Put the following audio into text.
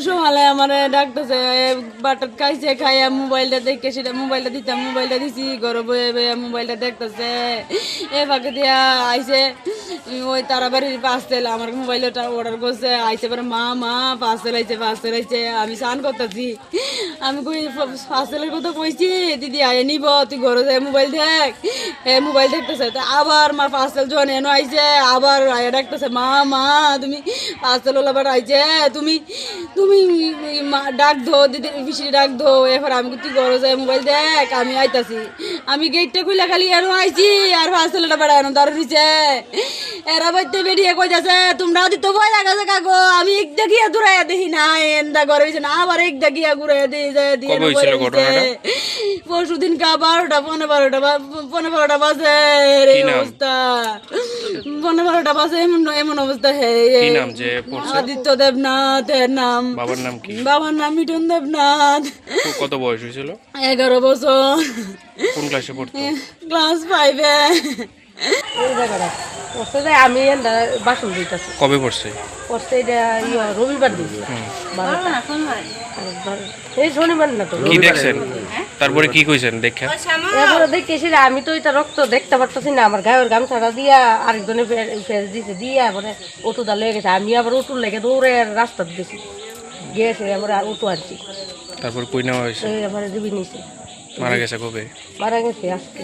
সমালে আমার ডাকতেছে বাটার খাইছে খাইয়া মোবাইলটা দেখে সেটা মোবাইলটা দিতাম মোবাইলটা দিছি ঘরে বয়ে বয়ে মোবাইলটা দেখতেছে এ ফাঁকে দিয়া আইসে ওই তারাবাড়ির পার্সেল আমার মোবাইলটা অর্ডার করছে আইসে পরে মা মা পার্সেল আইছে আমি স্নান করতেছি আমি কই পার্সেলের কথা কইছি দিদি আয় নিব তুই ঘরে যাই মোবাইল দেখ মোবাইল দেখতেছে তা আবার মা পার্সেল যখন এনো আইছে আবার আয়া ডাকতেছে মা মা তুমি পার্সেল ওলা বার আইছে তুমি তুমি ডাক ধো দিদি পিসি ডাক ধো এবার আমি তুই ঘরে যাই মোবাইল দেখ আমি আইতাছি আমি গেটটা খুলে খালি এনো আইছি আর পার্সেলটা বেড়া এনো দাঁড় দিছে এরা বাইতে বেরিয়ে কইতাছে তোমরা দিতে ভয় লাগাছে কাকো আমি এক দেখিয়া দূরাইয়া দেখি না এন্দা ঘরে হইছে না আবার এক দেখিয়া ঘুরাইয়া দিয়ে যায় দিয়ে পরশুদিন কা 12টা 12টা বাজে এই অবস্থা 12টা বাজে এমন অবস্থা হে আদিত্য দেবনাথ এর নাম বাবার নাম মিঠুন দেবনাথ কত বয়স হয়েছিল 11 বছর কোন ক্লাসে পড়তো ক্লাস 5 এ আমি বাসন দিতেছি কবে পড়ছে রবিবার দিন এই শনিবার না তো কি দেখছেন তারপরে কি কইছেন দেখে এরপরে দেখেছি আমি তো এটা রক্ত দেখতে পারতেছি না আমার গায়ের গামছাটা দিয়া আরেকজনে ফেস দিছে দিয়া পরে অটোটা লেগে গেছে আমি আবার অটো লেগে দৌড়ে রাস্তা দিয়েছি গিয়েছে আবার অটো আনছি তারপর কই নেওয়া হয়েছে এবারে দিবি নিছে মারা গেছে কবে মারা গেছে আজকে